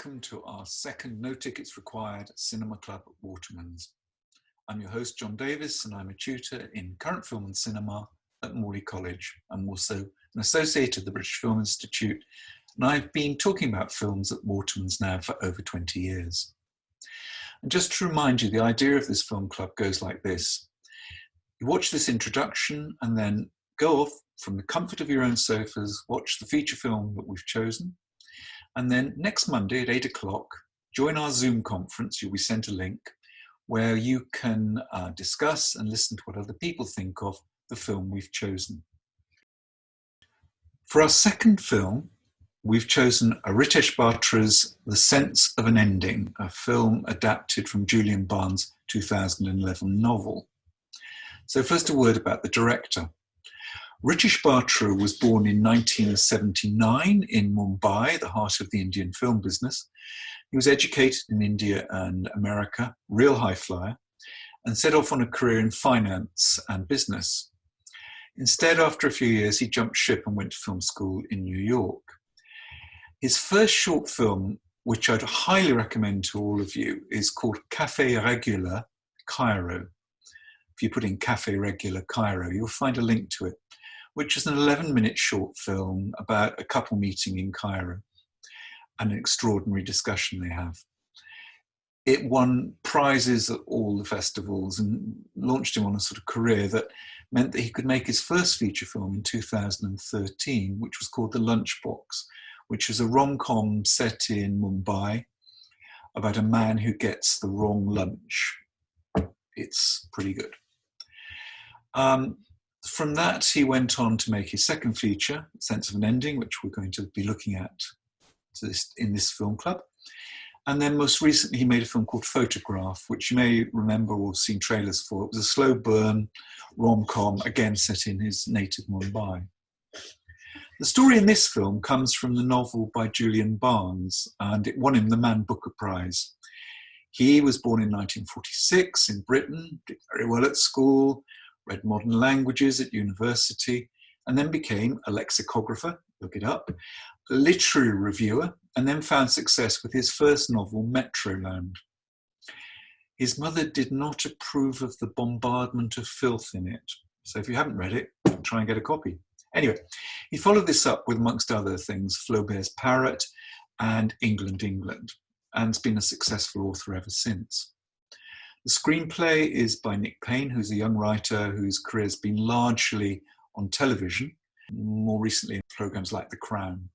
welcome to our second No Tickets Required Cinema Club at Waterman's. I'm your host, John Davis, and I'm a tutor in current film and cinema at Morley College. I'm also an associate of the British Film Institute, and I've been talking about films at Waterman's now for over 20 years. And just to remind you, the idea of this film club goes like this. You watch this introduction and then go off from the comfort of your own sofas, watch the feature film that we've chosen, and then next Monday at 8 o'clock, join our Zoom conference. You'll be sent a link where you can discuss and listen to what other people think of the film we've chosen. For our second film, we've chosen Ritesh Batra's The Sense of an Ending, a film adapted from Julian Barnes' 2011 novel. So first a word about the director. Ritesh Batra was born in 1979 in Mumbai, the heart of the Indian film business. He was educated in India and America, real high flyer, and set off on a career in finance and business. Instead, after a few years, he jumped ship and went to film school in New York. His first short film, which I'd highly recommend to all of you, is called Café Regular Cairo. If you put in Café Regular Cairo, you'll find a link to it, which is an 11-minute short film about a couple meeting in Cairo and an extraordinary discussion they have. It won prizes at all the festivals and launched him on a sort of career that meant that he could make his first feature film in 2013, which was called The Lunchbox, which is a rom-com set in Mumbai about a man who gets the wrong lunch. It's pretty good. From that, he went on to make his second feature, Sense of an Ending, which we're going to be looking at in this film club. And then most recently, he made a film called Photograph, which you may remember or have seen trailers for. It was a slow burn rom-com, again set in his native Mumbai. The story in this film comes from the novel by Julian Barnes, and it won him the Man Booker Prize. He was born in 1946 in Britain, did very well at school, read modern languages at university, and then became a lexicographer, look it up, a literary reviewer, and then found success with his first novel, Metroland. His mother did not approve of the bombardment of filth in it, so if you haven't read it, try and get a copy. Anyway, he followed this up with, amongst other things, Flaubert's Parrot and England, England, and has been a successful author ever since. The screenplay is by Nick Payne, who's a young writer whose career has been largely on television, more recently in programs like The Crown.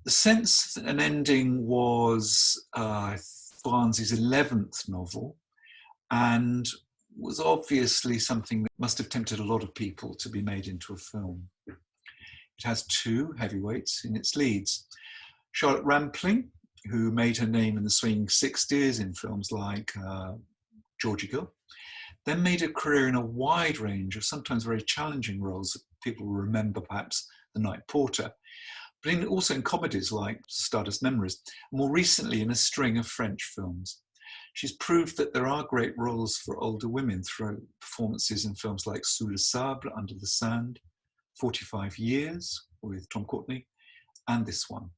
The Sense of an Ending was Barnes' 11th novel and was obviously something that must have tempted a lot of people to be made into a film. It has two heavyweights in its leads. Charlotte Rampling, who made her name in the swinging 60s in films like Georgie Girl, then made a career in a wide range of sometimes very challenging roles that people will remember, perhaps The Night Porter, but also in comedies like Stardust Memories, more recently in a string of French films. She's proved that there are great roles for older women through performances in films like Sous le Sable, Under the Sand, 45 Years with Tom Courtenay, and this one.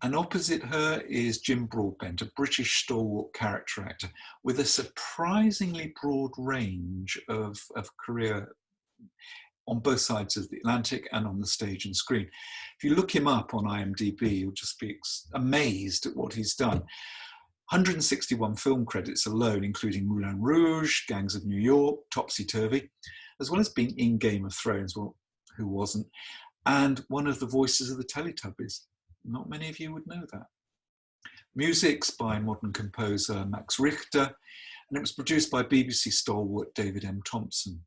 And opposite her is Jim Broadbent, a British stalwart character actor with a surprisingly broad range of career on both sides of the Atlantic and on the stage and screen. If you look him up on IMDb, you'll just be amazed at what he's done. 161 film credits alone, including Moulin Rouge, Gangs of New York, Topsy Turvy, as well as being in Game of Thrones, well, who wasn't, and one of the voices of the Teletubbies. Not many of you would know that. Music's by modern composer Max Richter, and it was produced by BBC stalwart David M. Thompson.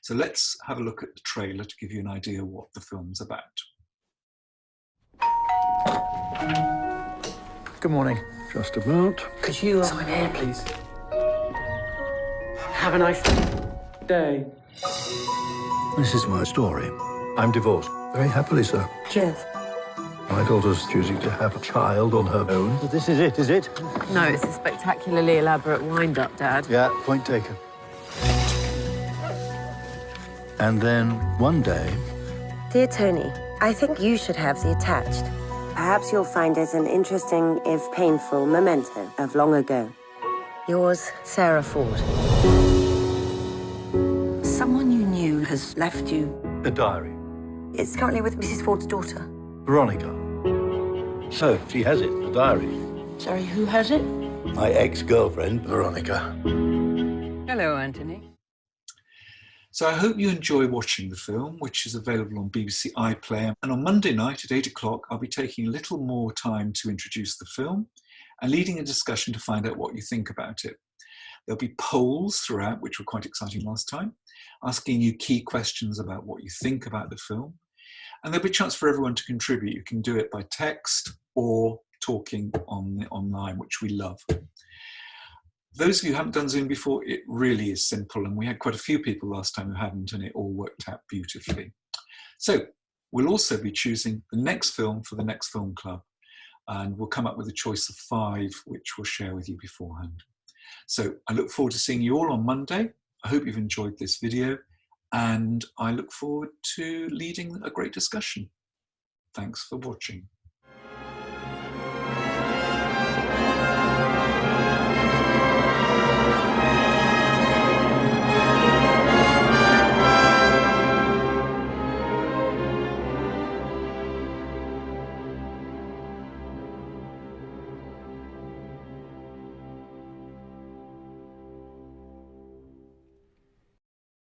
So let's have a look at the trailer to give you an idea what the film's about. Good morning. Just about. Could you sign here, please? Have a nice day. This is my story. I'm divorced. Very happily so. Cheers. My daughter's choosing to have a child on her own. But this is it, is it? No, it's a spectacularly elaborate wind-up, Dad. Yeah, point taken. And then, one day... Dear Tony, I think you should have the attached. Perhaps you'll find it an interesting, if painful, memento of long ago. Yours, Sarah Ford. Someone you knew has left you. A diary. It's currently with Mrs. Ford's daughter. Veronica. So, she has it, the diary. Sorry, who has it? My ex-girlfriend, Veronica. Hello, Anthony. So I hope you enjoy watching the film, which is available on BBC iPlayer. And on Monday night at 8 o'clock, I'll be taking a little more time to introduce the film and leading a discussion to find out what you think about it. There'll be polls throughout, which were quite exciting last time, asking you key questions about what you think about the film. And there'll be a chance for everyone to contribute. You can do it by text or talking online, which we love. Those of you who haven't done Zoom before, it really is simple. And we had quite a few people last time who hadn't, and it all worked out beautifully. So we'll also be choosing the next film for the next film club. And we'll come up with a choice of 5, which we'll share with you beforehand. So I look forward to seeing you all on Monday. I hope you've enjoyed this video, and I look forward to leading a great discussion. Thanks for watching.